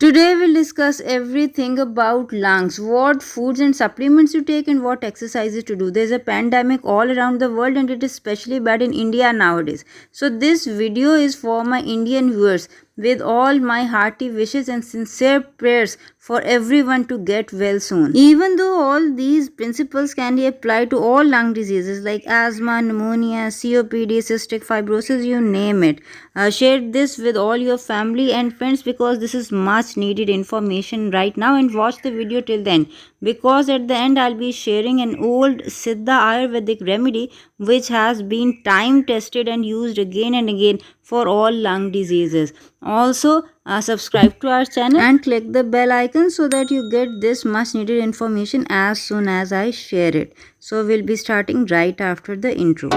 Today we'll discuss everything about lungs, what foods and supplements to take and what exercises to do. There's a pandemic all around the world and it is especially bad in India nowadays. So this video is for my Indian viewers with all my hearty wishes and sincere prayers for everyone to get well soon. Even though all these principles can be applied to all lung diseases like asthma, pneumonia, COPD, cystic fibrosis, you name it. Share this with all your family and friends because this is much needed information right now, and watch the video till then because at the end I'll be sharing an old Siddha Ayurvedic remedy which has been time tested and used again and again for all lung diseases. Also, subscribe to our channel and click the bell icon so that you get this much needed information as soon as I share it. So we'll be starting right after the intro.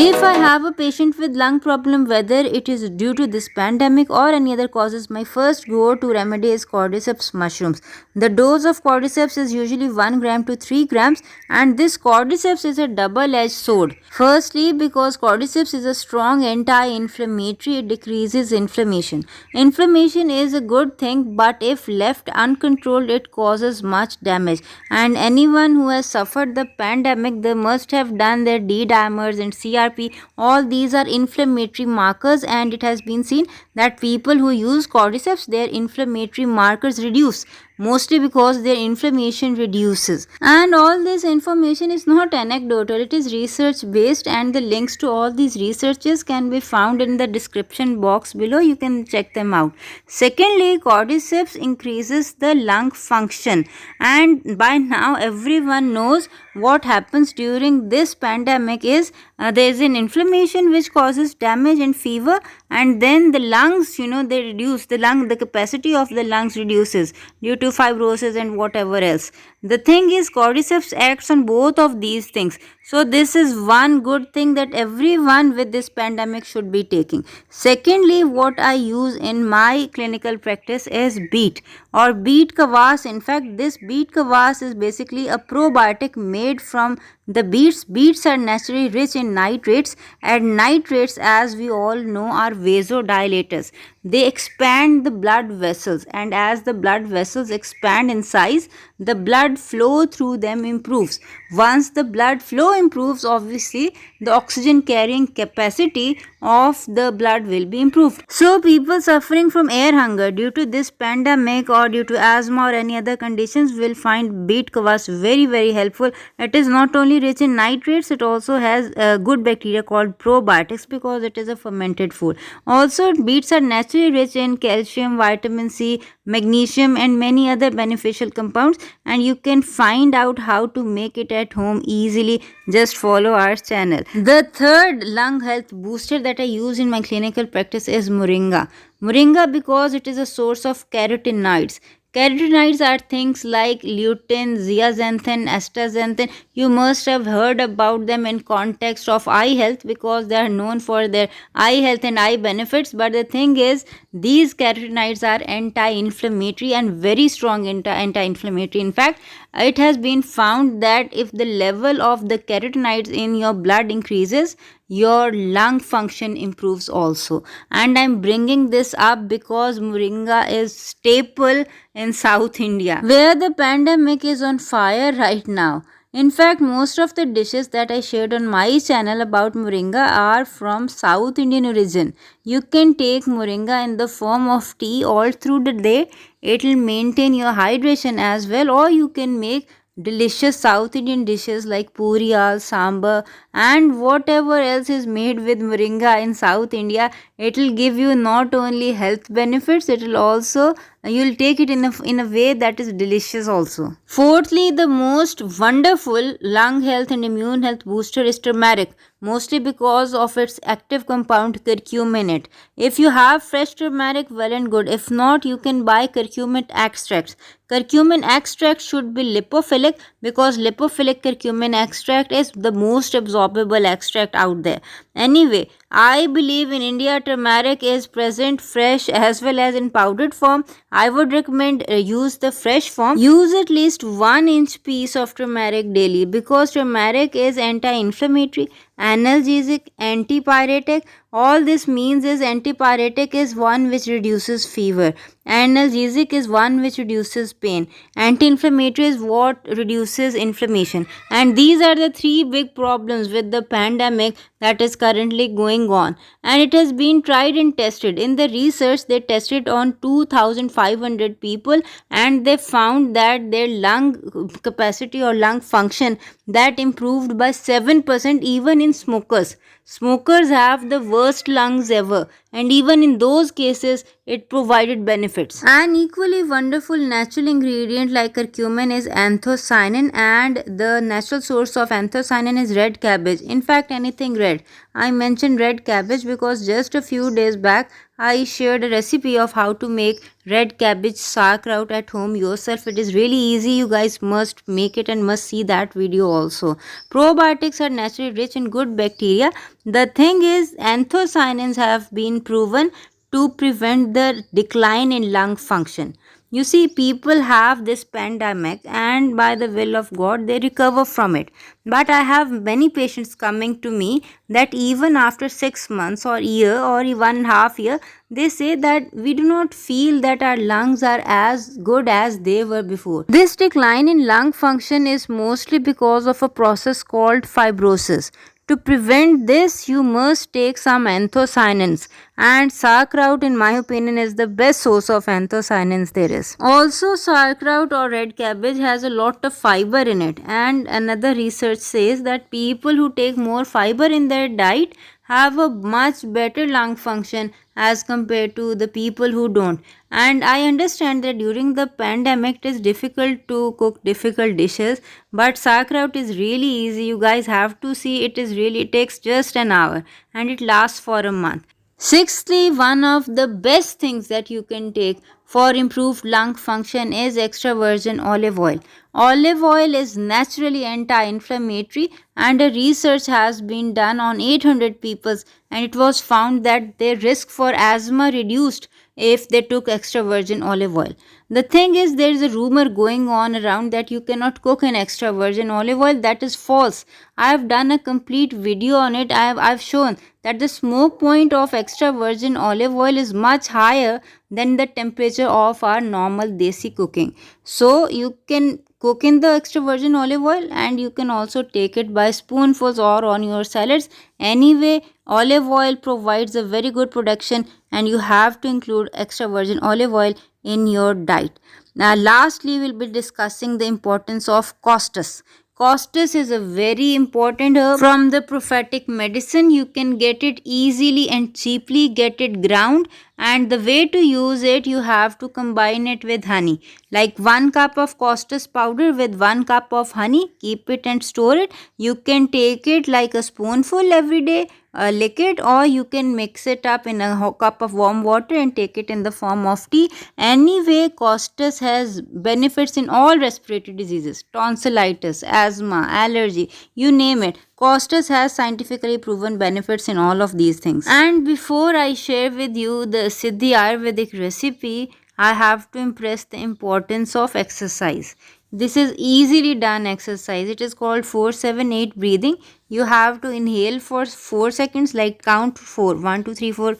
If I have a patient with lung problem, whether it is due to this pandemic or any other causes, my first go-to remedy is cordyceps mushrooms. The dose of cordyceps is usually 1 gram to 3 grams, and this cordyceps is a double-edged sword. Firstly, because cordyceps is a strong anti-inflammatory, it decreases inflammation. Inflammation is a good thing, but if left uncontrolled, it causes much damage. And anyone who has suffered the pandemic, they must have done their D-dimers and CRP. All these are inflammatory markers, and it has been seen that people who use cordyceps, their inflammatory markers reduce, mostly because their inflammation reduces. And all this information is not anecdotal, it is research based, and the links to all these researches can be found in the description box below. You can check them out. Secondly, cordyceps increases the lung function, and by now everyone knows what happens during this pandemic is there is an inflammation which causes damage and fever, and then the lungs, they reduce the capacity of the lungs reduces due to fibrosis and whatever else. The thing is, cordyceps acts on both of these things. So this is one good thing that everyone with this pandemic should be taking. Secondly, what I use in my clinical practice is beet or beet kvass. In fact, this beet kvass is basically a probiotic made from the beets. Beets are naturally rich in nitrates, and nitrates, as we all know, are vasodilators. They expand the blood vessels, and as the blood vessels expand in size, the blood flow through them improves. Once the blood flow improves, obviously the oxygen carrying capacity of the blood will be improved. So people suffering from air hunger due to this pandemic or due to asthma or any other conditions will find beet kvass very helpful. It is not only rich in nitrates, it also has a good bacteria called probiotics because it is a fermented food. Also, beets are naturally rich in calcium, vitamin C, magnesium and many other beneficial compounds, and you can find out how to make it at home easily. Just follow our channel. The third lung health booster that I use in my clinical practice is moringa. Moringa because it is a source of carotenoids. Carotenoids are things like lutein, zeaxanthin, astaxanthin. You must have heard about them in context of eye health because they are known for their eye health and eye benefits. But the thing is, these carotenoids are anti-inflammatory and very strong anti-inflammatory. In fact, it has been found that if the level of the carotenoids in your blood increases, your lung function improves also. And I'm bringing this up because moringa is staple in South India, where the pandemic is on fire right now. In fact, most of the dishes that I shared on my channel about moringa are from South Indian origin. You can take moringa in the form of tea all through the day. It will maintain your hydration as well, or you can make delicious South Indian dishes like puriyal, sambar and whatever else is made with moringa in South India. It will give you not only health benefits, it will also you'll take it in a way that is delicious also. Fourthly, the most wonderful lung health and immune health booster is turmeric, mostly because of its active compound curcumin. If you have fresh turmeric, well and good. If not, you can buy curcumin extracts. Curcumin extract should be lipophilic because lipophilic curcumin extract is the most absorbable extract out there. Anyway, I believe in India turmeric is present fresh as well as in powdered form. I would recommend use the fresh form. Use at least 1 inch piece of turmeric daily because turmeric is anti-inflammatory analgesic, antipyretic. All this means is antipyretic is one which reduces fever, analgesic is one which reduces pain, anti-inflammatory is what reduces inflammation. And these are the three big problems with the pandemic that is currently going on, and it has been tried and tested. In the research, they tested on 2500 people, and they found that their lung capacity or lung function that improved by 7% even in smokers. Smokers have the worst lungs ever, and even in those cases, it provided benefits. An equally wonderful natural ingredient like curcumin is anthocyanin, and the natural source of anthocyanin is red cabbage. In fact, anything red. I mentioned red cabbage because just a few days back I shared a recipe of how to make red cabbage sauerkraut at home yourself. It is really easy. You guys must make it and must see that video also. Probiotics are naturally rich in good bacteria. The thing is, anthocyanins have been proven to prevent the decline in lung function. You see, people have this pandemic, and by the will of God, they recover from it. But I have many patients coming to me that even after 6 months or year or 1.5 years, they say that we do not feel that our lungs are as good as they were before. This decline in lung function is mostly because of a process called fibrosis. To prevent this, you must take some anthocyanins, and sauerkraut, in my opinion, is the best source of anthocyanins there is. Also, sauerkraut or red cabbage has a lot of fiber in it, and another research says that people who take more fiber in their diet have a much better lung function as compared to the people who don't. And I understand that during the pandemic it is difficult to cook difficult dishes, but sauerkraut is really easy. You guys have to see, it takes just an hour and it lasts for a month. Sixthly, one of the best things that you can take for improved lung function is extra virgin olive oil. Olive oil is naturally anti-inflammatory, and a research has been done on 800 people, and it was found that their risk for asthma reduced if they took extra virgin olive oil. The thing is, there is a rumor going on around that you cannot cook in extra virgin olive oil. That is false. I have done a complete video on it. I've shown that the smoke point of extra virgin olive oil is much higher than the temperature of our normal desi cooking. So you can cook in the extra virgin olive oil, and you can also take it by spoonfuls or on your salads. Anyway, olive oil provides a very good production, and you have to include extra virgin olive oil in your diet. Now lastly, we'll be discussing the importance of costus. Costus is a very important herb from the prophetic medicine. You can get it easily and cheaply, get it ground, and the way to use it, you have to combine it with honey. Like 1 cup of costus powder with 1 cup of honey, keep it and store it. You can take it like a spoonful every day, lick it, or you can mix it up in a cup of warm water and take it in the form of tea. Anyway, costus has benefits in all respiratory diseases, tonsillitis, asthma, allergy, you name it. Costus has scientifically proven benefits in all of these things. And before I share with you the Siddhi Ayurvedic recipe, I have to impress the importance of exercise. This is easily done exercise. It is called 4-7-8 breathing. You have to inhale for 4 seconds, like count 4, 1, 2, 3, 4.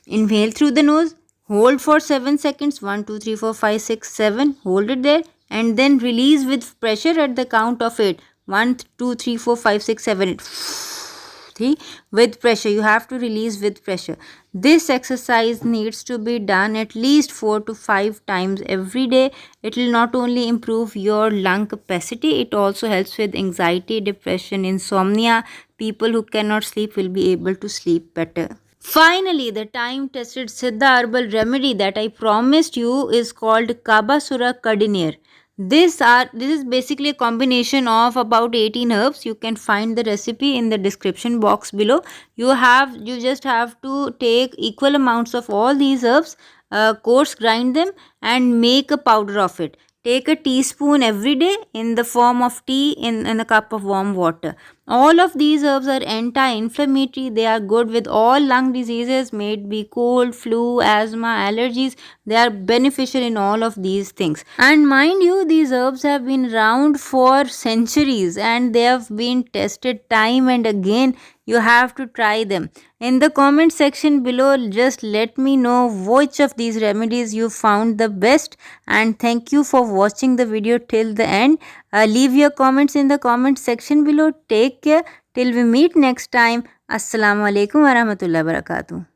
Inhale through the nose, hold for 7 seconds, 1, 2, 3, 4, 5, 6, 7. Hold it there, and then release with pressure at the count of 8. 1, 2, 3, 4, 5, 6, 7, 8. See, with pressure, you have to release with pressure. This exercise needs to be done at least 4 to 5 times every day. It will not only improve your lung capacity, it also helps with anxiety, depression, insomnia. People who cannot sleep will be able to sleep better. Finally, the time-tested Siddha herbal remedy that I promised you is called Kabasura Kadinir. This is basically a combination of about 18 herbs. You can find the recipe in the description box below. You just have to take equal amounts of all these herbs, coarse grind them and make a powder of it. Take a teaspoon every day in the form of tea in a cup of warm water. All of these herbs are anti-inflammatory. They are good with all lung diseases, may it be cold, flu, asthma, allergies. They are beneficial in all of these things. And mind you, these herbs have been around for centuries and they have been tested time and again. You have to try them. In the comment section below, just let me know which of these remedies you found the best. And thank you for watching the video till the end. Leave your comments in the comment section below. Take care till we meet next time. Assalamu alaikum warahmatullahi wabarakatuh.